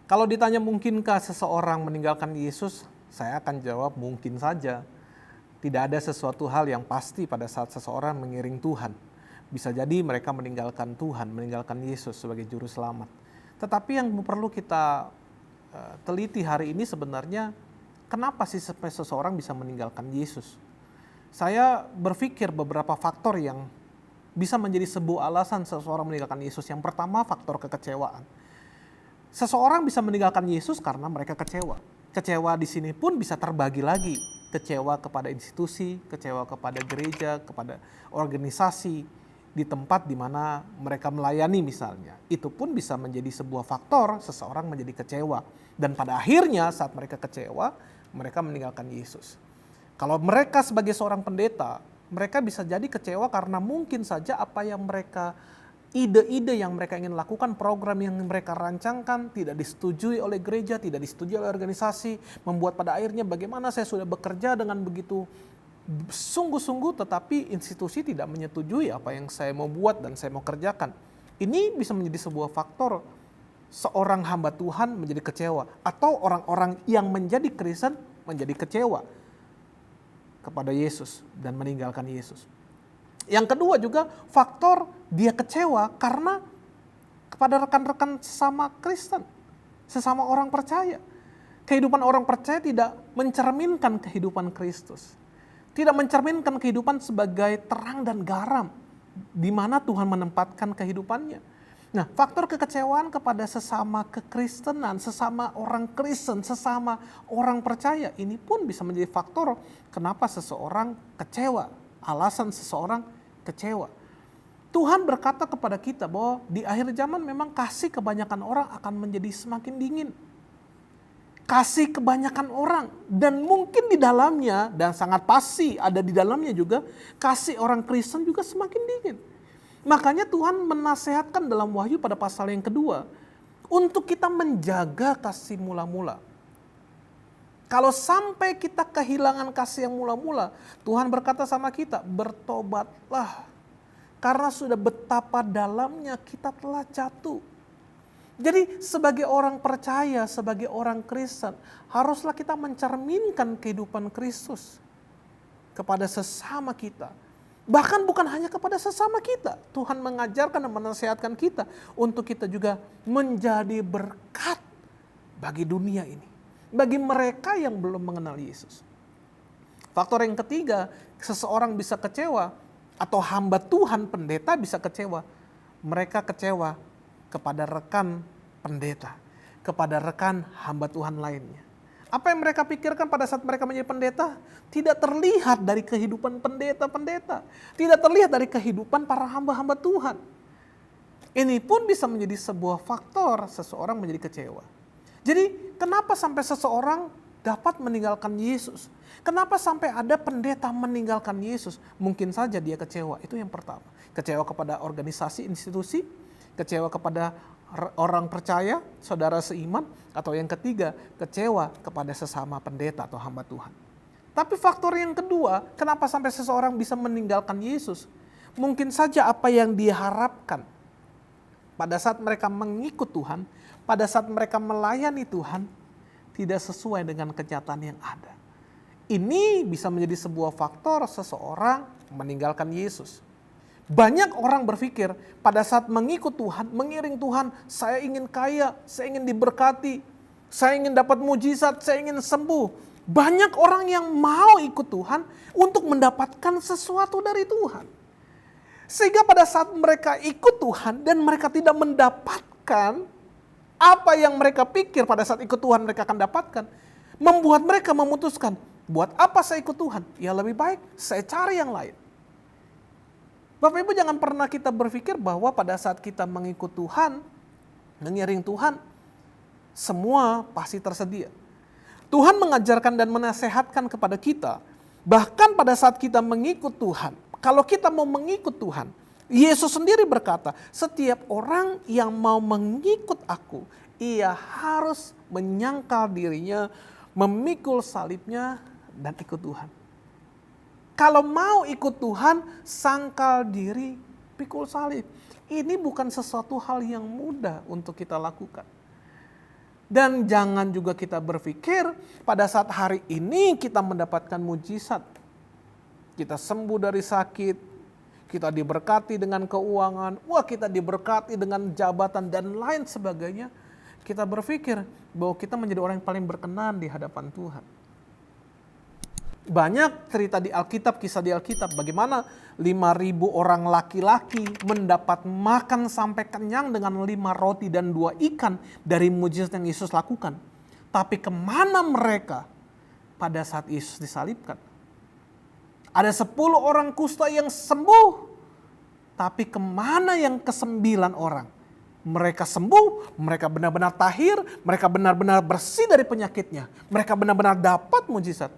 Kalau ditanya mungkinkah seseorang meninggalkan Yesus, saya akan jawab mungkin saja. Tidak ada sesuatu hal yang pasti pada saat seseorang mengiring Tuhan. Bisa jadi mereka meninggalkan Tuhan, meninggalkan Yesus sebagai juru selamat. Tetapi yang perlu kita teliti hari ini sebenarnya, kenapa sih sampai seseorang bisa meninggalkan Yesus? Saya berpikir beberapa faktor yang bisa menjadi sebuah alasan seseorang meninggalkan Yesus. Yang pertama, faktor kekecewaan. Seseorang bisa meninggalkan Yesus karena mereka kecewa. Kecewa di sini pun bisa terbagi lagi. Kecewa kepada institusi, kecewa kepada gereja, kepada organisasi, di tempat di mana mereka melayani misalnya. Itu pun bisa menjadi sebuah faktor seseorang menjadi kecewa. Dan pada akhirnya saat mereka kecewa, mereka meninggalkan Yesus. Kalau mereka sebagai seorang pendeta, mereka bisa jadi kecewa karena mungkin saja apa yang mereka ide-ide yang mereka ingin lakukan, program yang mereka rancangkan tidak disetujui oleh gereja, tidak disetujui oleh organisasi, membuat pada akhirnya bagaimana saya sudah bekerja dengan begitu sungguh-sungguh tetapi institusi tidak menyetujui apa yang saya mau buat dan saya mau kerjakan. Ini bisa menjadi sebuah faktor seorang hamba Tuhan menjadi kecewa atau orang-orang yang menjadi Kristen menjadi kecewa kepada Yesus dan meninggalkan Yesus. Yang kedua juga faktor dia kecewa karena kepada rekan-rekan sesama Kristen, sesama orang percaya. Kehidupan orang percaya tidak mencerminkan kehidupan Kristus. Tidak mencerminkan kehidupan sebagai terang dan garam di mana Tuhan menempatkan kehidupannya. Nah, faktor kekecewaan kepada sesama kekristenan, sesama orang Kristen, sesama orang percaya, ini pun bisa menjadi faktor kenapa seseorang kecewa, alasan seseorang kecewa. Tuhan berkata kepada kita bahwa di akhir zaman memang kasih kebanyakan orang akan menjadi semakin dingin. Kasih kebanyakan orang dan mungkin di dalamnya dan sangat pasti ada di dalamnya juga kasih orang Kristen juga semakin dingin. Makanya Tuhan menasehatkan dalam Wahyu pada pasal yang kedua untuk kita menjaga kasih mula-mula. Kalau sampai kita kehilangan kasih yang mula-mula, Tuhan berkata sama kita, bertobatlah. Karena sudah betapa dalamnya kita telah jatuh. Jadi sebagai orang percaya, sebagai orang Kristen, haruslah kita mencerminkan kehidupan Kristus kepada sesama kita. Bahkan bukan hanya kepada sesama kita. Tuhan mengajarkan dan menasihatkan kita untuk kita juga menjadi berkat bagi dunia ini. Bagi mereka yang belum mengenal Yesus. Faktor yang ketiga, seseorang bisa kecewa atau hamba Tuhan pendeta bisa kecewa. Mereka kecewa kepada rekan pendeta, kepada rekan hamba Tuhan lainnya. Apa yang mereka pikirkan pada saat mereka menjadi pendeta tidak terlihat dari kehidupan pendeta-pendeta, tidak terlihat dari kehidupan para hamba-hamba Tuhan. Ini pun bisa menjadi sebuah faktor seseorang menjadi kecewa. Jadi kenapa sampai seseorang dapat meninggalkan Yesus? Kenapa sampai ada pendeta meninggalkan Yesus? Mungkin saja dia kecewa, itu yang pertama. Kecewa kepada organisasi, institusi, kecewa kepada orang percaya, saudara seiman, atau yang ketiga, kecewa kepada sesama pendeta atau hamba Tuhan. Tapi faktor yang kedua, kenapa sampai seseorang bisa meninggalkan Yesus? Mungkin saja apa yang diharapkan pada saat mereka mengikut Tuhan, pada saat mereka melayani Tuhan, tidak sesuai dengan kenyataan yang ada. Ini bisa menjadi sebuah faktor seseorang meninggalkan Yesus. Banyak orang berpikir pada saat mengikut Tuhan, mengiring Tuhan, saya ingin kaya, saya ingin diberkati, saya ingin dapat mujizat, saya ingin sembuh. Banyak orang yang mau ikut Tuhan untuk mendapatkan sesuatu dari Tuhan. Sehingga pada saat mereka ikut Tuhan dan mereka tidak mendapatkan apa yang mereka pikir pada saat ikut Tuhan mereka akan dapatkan, membuat mereka memutuskan, buat apa saya ikut Tuhan? Ya lebih baik saya cari yang lain. Bapak Ibu jangan pernah kita berpikir bahwa pada saat kita mengikut Tuhan, mengiring Tuhan, semua pasti tersedia. Tuhan mengajarkan dan menasehatkan kepada kita, bahkan pada saat kita mengikut Tuhan, kalau kita mau mengikut Tuhan, Yesus sendiri berkata, setiap orang yang mau mengikut aku, ia harus menyangkal dirinya, memikul salibnya, dan ikut Tuhan. Kalau mau ikut Tuhan, sangkal diri, pikul salib. Ini bukan sesuatu hal yang mudah untuk kita lakukan. Dan jangan juga kita berpikir pada saat hari ini kita mendapatkan mujizat. Kita sembuh dari sakit, kita diberkati dengan keuangan, wah kita diberkati dengan jabatan dan lain sebagainya. Kita berpikir bahwa kita menjadi orang yang paling berkenan di hadapan Tuhan. Banyak cerita di Alkitab, kisah di Alkitab, bagaimana 5.000 orang laki-laki mendapat makan sampai kenyang dengan 5 roti dan 2 ikan dari mujizat yang Yesus lakukan. Tapi kemana mereka pada saat Yesus disalibkan? Ada 10 orang kusta yang sembuh, tapi kemana yang ke-9 orang? Mereka sembuh, mereka benar-benar tahir, mereka benar-benar bersih dari penyakitnya, mereka benar-benar dapat mujizat.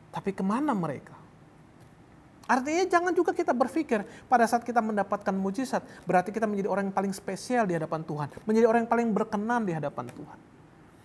Tapi kemana mereka? Artinya jangan juga kita berpikir pada saat kita mendapatkan mujizat, berarti kita menjadi orang yang paling spesial di hadapan Tuhan. Menjadi orang yang paling berkenan di hadapan Tuhan.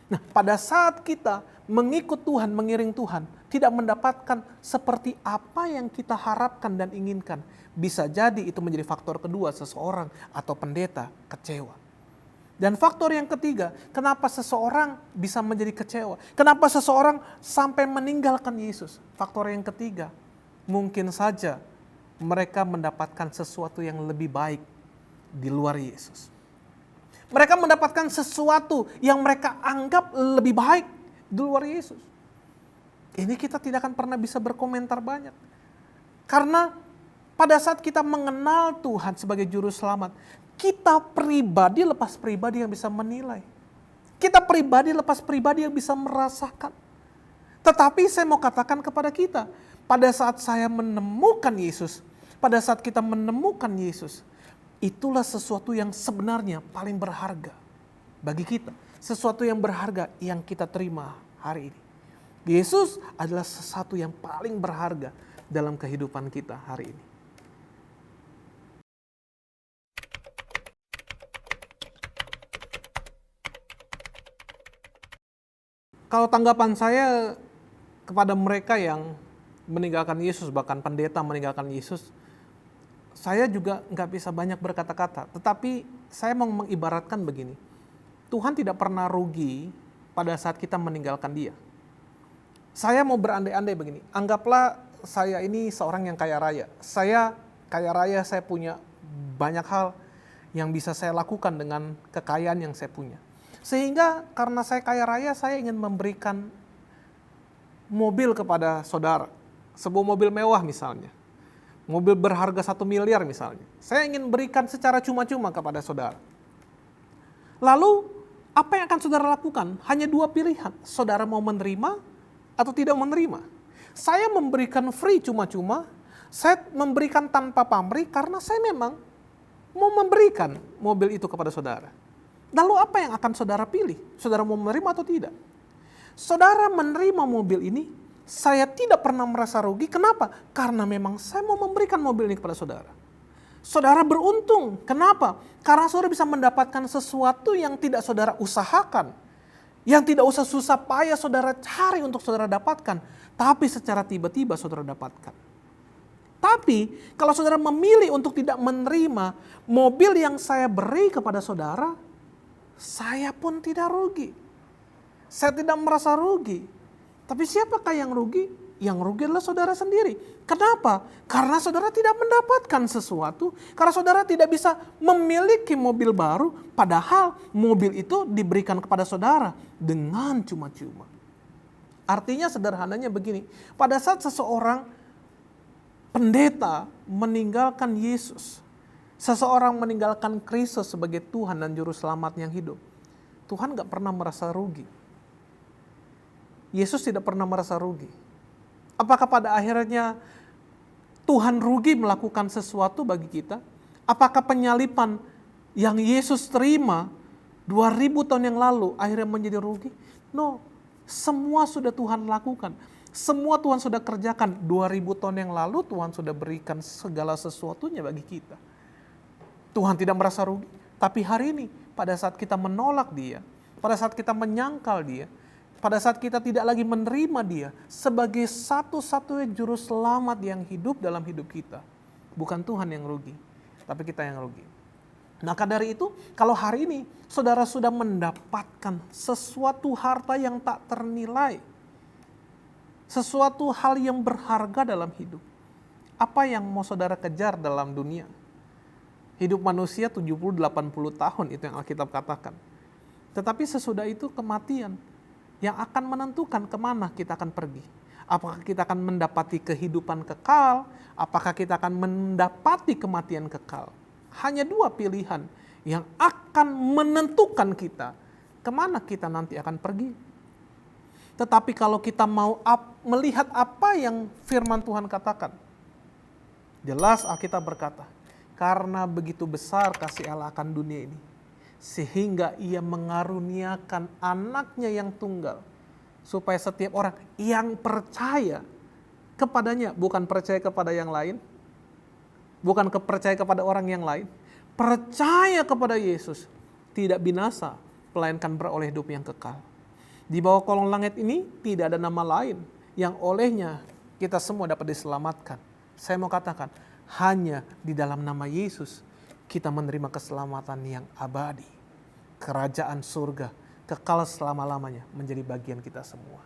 Nah, pada saat kita mengikut Tuhan, mengiring Tuhan, tidak mendapatkan seperti apa yang kita harapkan dan inginkan. Bisa jadi itu menjadi faktor kedua seseorang atau pendeta kecewa. Dan faktor yang ketiga, kenapa seseorang bisa menjadi kecewa? Kenapa seseorang sampai meninggalkan Yesus? Faktor yang ketiga, mungkin saja mereka mendapatkan sesuatu yang lebih baik di luar Yesus. Mereka mendapatkan sesuatu yang mereka anggap lebih baik di luar Yesus. Ini kita tidak akan pernah bisa berkomentar banyak. Karena pada saat kita mengenal Tuhan sebagai juru selamat, kita pribadi lepas pribadi yang bisa menilai. Kita pribadi lepas pribadi yang bisa merasakan. Tetapi saya mau katakan kepada kita, pada saat saya menemukan Yesus, pada saat kita menemukan Yesus, itulah sesuatu yang sebenarnya paling berharga bagi kita. Sesuatu yang berharga yang kita terima hari ini. Yesus adalah sesuatu yang paling berharga dalam kehidupan kita hari ini. Kalau tanggapan saya kepada mereka yang meninggalkan Yesus, bahkan pendeta meninggalkan Yesus, saya juga nggak bisa banyak berkata-kata. Tetapi saya mau mengibaratkan begini, Tuhan tidak pernah rugi pada saat kita meninggalkan Dia. Saya mau berandai-andai begini, anggaplah saya ini seorang yang kaya raya. Saya kaya raya, saya punya banyak hal yang bisa saya lakukan dengan kekayaan yang saya punya. Sehingga karena saya kaya raya, saya ingin memberikan mobil kepada saudara. Sebuah mobil mewah misalnya. Mobil berharga 1 miliar misalnya. Saya ingin berikan secara cuma-cuma kepada saudara. Lalu, apa yang akan saudara lakukan? Hanya 2 pilihan. Saudara mau menerima atau tidak menerima. Saya memberikan free cuma-cuma. Saya memberikan tanpa pamrih karena saya memang mau memberikan mobil itu kepada saudara. Lalu apa yang akan saudara pilih? Saudara mau menerima atau tidak? Saudara menerima mobil ini, saya tidak pernah merasa rugi. Kenapa? Karena memang saya mau memberikan mobil ini kepada saudara. Saudara beruntung. Kenapa? Karena saudara bisa mendapatkan sesuatu yang tidak saudara usahakan. Yang tidak usah susah payah saudara cari untuk saudara dapatkan. Tapi secara tiba-tiba saudara dapatkan. Tapi kalau saudara memilih untuk tidak menerima mobil yang saya beri kepada saudara, saya pun tidak rugi. Saya tidak merasa rugi. Tapi siapakah yang rugi? Yang rugi adalah saudara sendiri. Kenapa? Karena saudara tidak mendapatkan sesuatu. Karena saudara tidak bisa memiliki mobil baru. Padahal mobil itu diberikan kepada saudara dengan cuma-cuma. Artinya sederhananya begini. Pada saat seseorang pendeta meninggalkan Yesus, seseorang meninggalkan Kristus sebagai Tuhan dan Juru Selamat yang hidup, Tuhan gak pernah merasa rugi. Yesus tidak pernah merasa rugi. Apakah pada akhirnya Tuhan rugi melakukan sesuatu bagi kita? Apakah penyalipan yang Yesus terima 2000 tahun yang lalu akhirnya menjadi rugi? No, semua sudah Tuhan lakukan. Semua Tuhan sudah kerjakan. 2000 tahun yang lalu Tuhan sudah berikan segala sesuatunya bagi kita. Tuhan tidak merasa rugi. Tapi hari ini pada saat kita menolak Dia, pada saat kita menyangkal Dia, pada saat kita tidak lagi menerima Dia sebagai satu-satunya juru selamat yang hidup dalam hidup kita, bukan Tuhan yang rugi, tapi kita yang rugi. Maka dari itu, kalau hari ini saudara sudah mendapatkan sesuatu harta yang tak ternilai, sesuatu hal yang berharga dalam hidup, apa yang mau saudara kejar dalam dunia? Hidup manusia 70-80 tahun, itu yang Alkitab katakan. Tetapi sesudah itu kematian yang akan menentukan kemana kita akan pergi. Apakah kita akan mendapati kehidupan kekal, apakah kita akan mendapati kematian kekal. Hanya dua pilihan yang akan menentukan kita kemana kita nanti akan pergi. Tetapi kalau kita mau melihat apa yang firman Tuhan katakan, jelas Alkitab berkata, karena begitu besar kasih Allah akan dunia ini, sehingga ia mengaruniakan anaknya yang tunggal, supaya setiap orang yang percaya kepadanya, bukan percaya kepada yang lain, bukan percaya kepada orang yang lain, percaya kepada Yesus, tidak binasa, melainkan beroleh hidup yang kekal. Di bawah kolong langit ini tidak ada nama lain yang olehnya kita semua dapat diselamatkan. Saya mau katakan, hanya di dalam nama Yesus kita menerima keselamatan yang abadi. Kerajaan surga kekal selama-lamanya menjadi bagian kita semua.